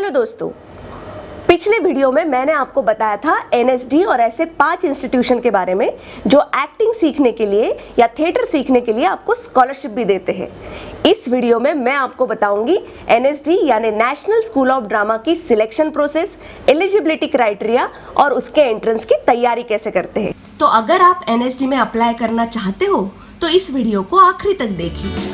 Hello दोस्तों, पिछले video में मैंने आपको बताया था एनएसडी और ऐसे 5 इंस्टीट्यूशन के बारे में जो एक्टिंग सीखने के लिए या थिएटर सीखने के लिए आपको स्कॉलरशिप भी देते हैं। इस वीडियो में मैं आपको बताऊंगी एनएसडी यानी नेशनल स्कूल ऑफ ड्रामा की सिलेक्शन प्रोसेस, एलिजिबिलिटी क्राइटेरिया और उसके एंट्रेंस की तैयारी कैसे करते हैं। तो अगर आप एनएसडी में अप्लाई करना चाहते हो तो इस वीडियो को आखिरी तक देखिए।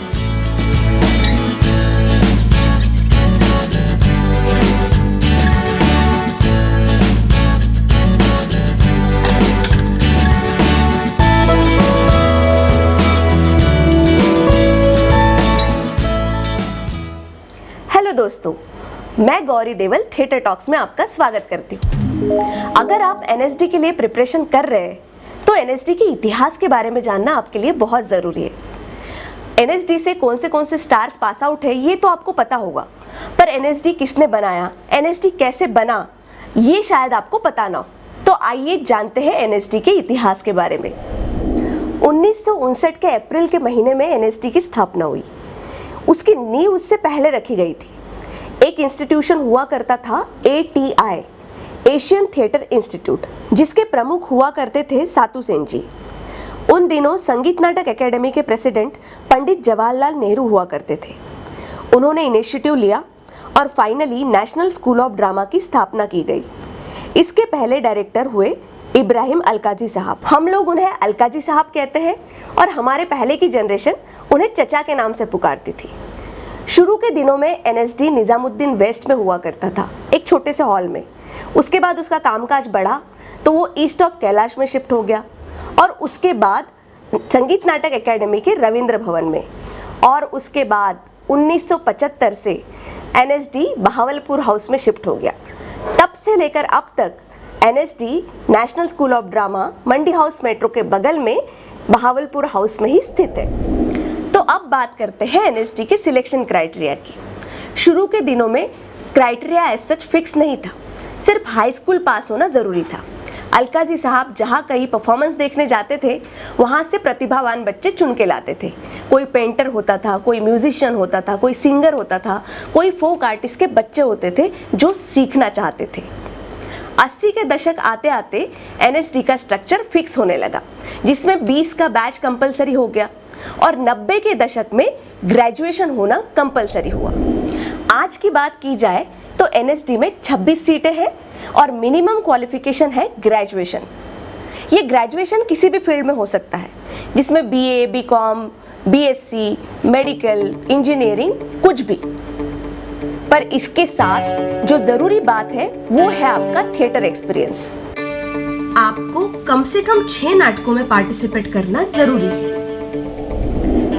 हेलो दोस्तों, मैं गौरी देवल थिएटर टॉक्स में आपका स्वागत करती हूँ। अगर आप एनएसडी के लिए प्रिपरेशन कर रहे हैं तो एनएसडी के इतिहास के बारे में जानना आपके लिए बहुत ज़रूरी है। एनएसडी से कौन से स्टार्स पास आउट है ये तो आपको पता होगा, पर एनएसडी किसने बनाया, एनएसडी कैसे बना, ये शायद आपको पता ना हो। तो आइए जानते हैं एनएसडी के इतिहास के बारे में। 1959 के अप्रैल के महीने में एनएसडी की स्थापना हुई। उसकी नींव उससे पहले रखी गई थी। एक इंस्टीट्यूशन हुआ करता था ATI, एशियन थिएटर इंस्टीट्यूट, जिसके प्रमुख हुआ करते थे सातु सेन जी। उन दिनों संगीत नाटक एकेडमी के प्रेसिडेंट पंडित जवाहरलाल नेहरू हुआ करते थे। उन्होंने इनिशिएटिव लिया और finally national school of drama की स्थापना की गई। इसके पहले डायरेक्टर हुए इब्राहिम अलकाजी साहब। हम लोग उन्हें अलकाजी साहब कहते हैं और हमारे पहले की जनरेशन उन्हें चचा के नाम से पुकारती थी। शुरू के दिनों में एनएसडी निजामुद्दीन वेस्ट में हुआ करता था, एक छोटे से हॉल में। उसके बाद उसका कामकाज बढ़ा तो वो ईस्ट ऑफ कैलाश में शिफ्ट हो गया और उसके बाद संगीत नाटक एकेडमी के रविंद्र भवन में, और उसके बाद 1975 से एनएसडी बहावलपुर हाउस में शिफ्ट हो गया। तब से लेकर अब तक NSD national school of drama Mandi house metro के बगल में बहावलपुर हाउस में ही स्थित है। तो अब बात करते हैं एनएसडी के सिलेक्शन क्राइटेरिया की। शुरू के दिनों में क्राइटेरिया एज सच फिक्स नहीं था, सिर्फ हाई स्कूल पास होना ज़रूरी था। अलकाजी साहब जहाँ कहीं परफॉर्मेंस देखने जाते थे वहाँ से प्रतिभावान बच्चे चुन के लाते थे। कोई पेंटर होता था, कोई म्यूजिशियन होता था, कोई सिंगर होता था, कोई फोक आर्टिस्ट के बच्चे होते थे जो सीखना चाहते थे। 80 के दशक आते आते एनएसडी का स्ट्रक्चर फिक्स होने लगा, जिसमें 20 का बैच कंपलसरी हो गया और 90 के दशक में ग्रेजुएशन होना कंपलसरी हुआ। आज की बात की जाए तो एनएसडी में 26 सीटें हैं और मिनिमम क्वालिफिकेशन है ग्रेजुएशन। ये ग्रेजुएशन किसी भी फील्ड में हो सकता है, जिसमें BA, BCom, BSc, medical, engineering, कुछ भी। पर इसके साथ जो जरूरी बात है वो है आपका थिएटर एक्सपीरियंस। आपको कम से कम 6 नाटकों में पार्टिसिपेट करना जरूरी है।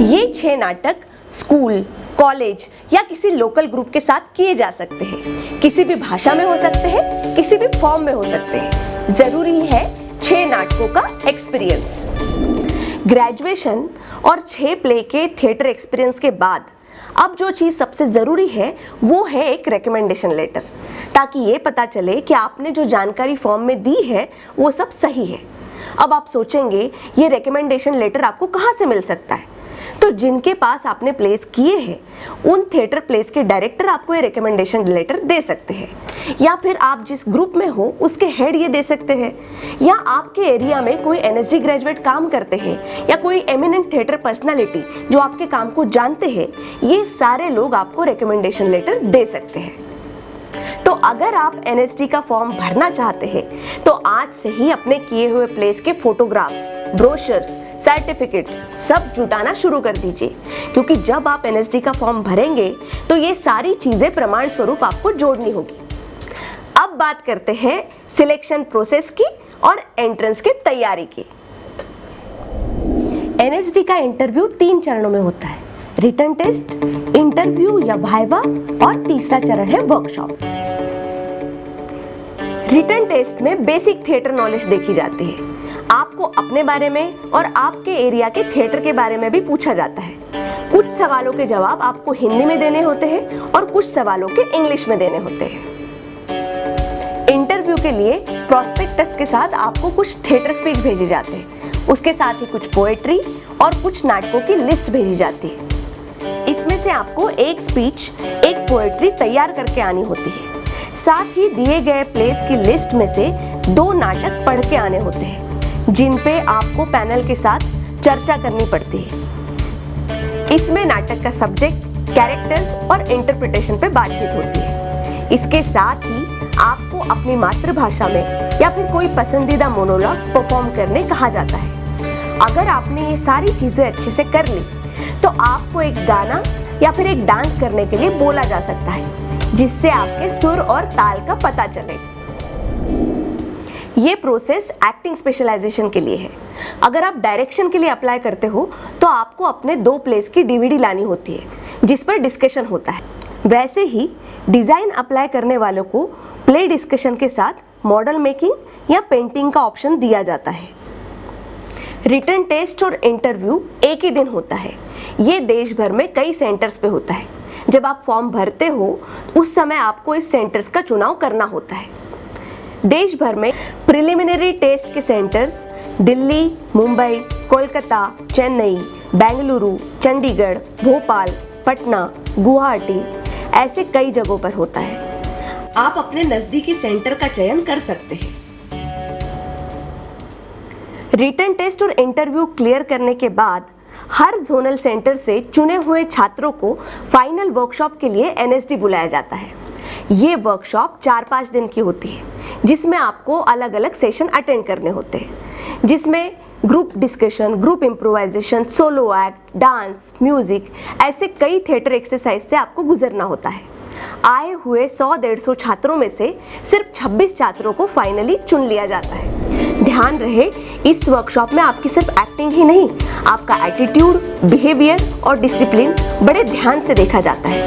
ये 6 नाटक स्कूल, कॉलेज या किसी लोकल ग्रुप के साथ किए जा सकते हैं। किसी भी भाषा में हो सकते हैं, किसी भी फॉर्म में हो सकते हैं। जरूरी है 6 नाटकों का एक्सपीरियंस। ग्रेजुएशन और 6 प्ले के थिएटर एक्सपीरियंस के बाद अब जो चीज़ सबसे ज़रूरी है वो है एक रिकमेंडेशन लेटर, ताकि ये पता चले कि आपने जो जानकारी फॉर्म में दी है वो सब सही है। अब आप सोचेंगे ये रिकमेंडेशन लेटर आपको कहाँ से मिल सकता है? तो जिनके पास आपने प्लेस किए हैं उन थिएटर प्लेस के डायरेक्टर आपको ये रिकमेंडेशन लेटर दे सकते हैं, या फिर आप जिस ग्रुप में हो उसके हेड ये दे सकते हैं, या आपके एरिया में कोई एनएसडी ग्रेजुएट काम करते हैं या कोई एमिनेंट थिएटर पर्सनालिटी जो आपके काम को जानते हैं, ये सारे लोग आपको रिकमेंडेशन लेटर दे सकते हैं। तो अगर आप एनएसडी का फॉर्म भरना चाहते हैं तो आज से ही अपने किए हुए प्लेस के फोटोग्राफ्स, ब्रोशर्स, सर्टिफिकेट्स सब जुटाना शुरू कर दीजिए, क्योंकि जब आप एनएसडी का फॉर्म भरेंगे तो ये सारी चीजें प्रमाण स्वरूप आपको जोड़नी होगी। अब बात करते हैं सिलेक्शन प्रोसेस की और एंट्रेंस की तैयारी की। एनएसडी का इंटरव्यू 3 चरणों में होता है: रिटन टेस्ट, इंटरव्यू या वाइवा, और तीसरा चरण है वर्कशॉप। रिटन टेस्ट में बेसिक थिएटर नॉलेज देखी जाती है। आपको अपने बारे में और आपके एरिया के थिएटर के बारे में भी पूछा जाता है। कुछ सवालों के जवाब आपको हिंदी में देने होते हैं और कुछ सवालों के इंग्लिश में देने होते हैं। इंटरव्यू के लिए प्रोस्पेक्टस के साथ आपको कुछ थिएटर स्पीच भेजे जाते हैं। उसके साथ ही कुछ पोएट्री और कुछ नाटकों की लिस्ट भेजी जाती है। इसमें से आपको एक स्पीच, एक पोएट्री तैयार करके आनी होती है। साथ ही दिए गए प्लेस की लिस्ट में से 2 नाटक पढ़ के आने होते हैं, जिन पे आपको पैनल के साथ चर्चा करनी पड़ती है। इसमें नाटक का सब्जेक्ट, कैरेक्टर्स और इंटरप्रिटेशन पे बातचीत होती है। इसके साथ ही आपको अपनी मातृभाषा में या फिर कोई पसंदीदा मोनोलॉग परफॉर्म करने कहा जाता है। अगर आपने ये सारी चीजें अच्छे से कर ली तो आपको एक गाना या फिर एक डांस करने के लिए बोला जा सकता है, जिससे आपके सुर और ताल का पता चले। ये प्रोसेस एक्टिंग स्पेशलाइजेशन के लिए है। अगर आप डायरेक्शन के लिए अप्लाई करते हो तो आपको अपने 2 प्लेस की डीवीडी लानी होती है, जिस पर डिस्कशन होता है। वैसे ही डिजाइन अप्लाई करने वालों को प्ले डिस्कशन के साथ मॉडल मेकिंग या पेंटिंग का ऑप्शन दिया जाता है। रिटन टेस्ट और इंटरव्यू एक ही दिन होता है। ये देश भर में कई सेंटर्स पे होता है। जब आप फॉर्म भरते हो उस समय आपको इस सेंटर्स का चुनाव करना होता है। देश भर में प्रिलिमिनरी टेस्ट के सेंटर्स दिल्ली, मुंबई, कोलकाता, चेन्नई, बेंगलुरु, चंडीगढ़, भोपाल, पटना, गुवाहाटी ऐसे कई जगहों पर होता है। आप अपने नजदीकी सेंटर का चयन कर सकते हैं। रिटन टेस्ट और इंटरव्यू क्लियर करने के बाद हर जोनल सेंटर से चुने हुए छात्रों को फाइनल वर्कशॉप के लिए एनएसडी बुलाया जाता है। ये वर्कशॉप 4-5 दिन की होती है, जिसमें आपको अलग अलग सेशन अटेंड करने होते हैं, जिसमें group discussion, group improvisation, solo act, dance, music ऐसे कई थिएटर एक्सरसाइज से आपको गुजरना होता है। आए हुए 100-150 छात्रों में से सिर्फ 26 छात्रों को फाइनली चुन लिया जाता है। ध्यान रहे, इस वर्कशॉप में आपकी सिर्फ एक्टिंग ही नहीं, आपका एटीट्यूड, बिहेवियर और डिसिप्लिन बड़े ध्यान से देखा जाता है।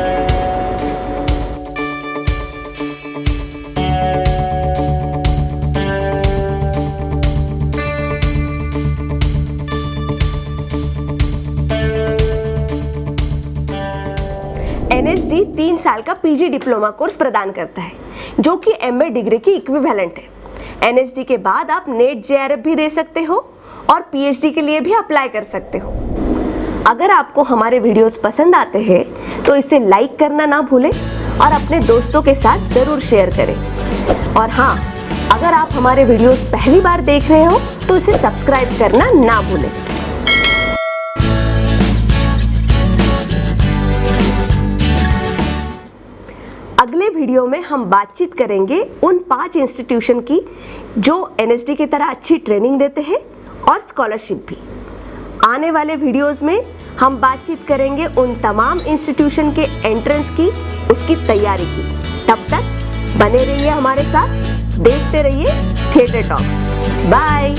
एनएसडी 3 साल का पीजी डिप्लोमा कोर्स प्रदान करता है, जो कि एमए डिग्री की इक्विवेलेंट है। एनएसडी के बाद आप नेट जेआरएफ भी दे सकते हो और पीएचडी के लिए भी अप्लाई कर सकते हो। अगर आपको हमारे वीडियोस पसंद आते हैं तो इसे लाइक करना ना भूलें और अपने दोस्तों के साथ ज़रूर शेयर करें। और हाँ, अगर आप हमारे वीडियोस पहली बार देख रहे हो तो इसे सब्सक्राइब करना ना भूलें। अगले वीडियो में हम बातचीत करेंगे उन 5 इंस्टीट्यूशन की जो एनएसडी की तरह अच्छी ट्रेनिंग देते हैं और स्कॉलरशिप भी। आने वाले वीडियोस में हम बातचीत करेंगे उन तमाम इंस्टीट्यूशन के एंट्रेंस की, उसकी तैयारी की। तब तक बने रहिए हमारे साथ, देखते रहिए थिएटर टॉक्स। बाय।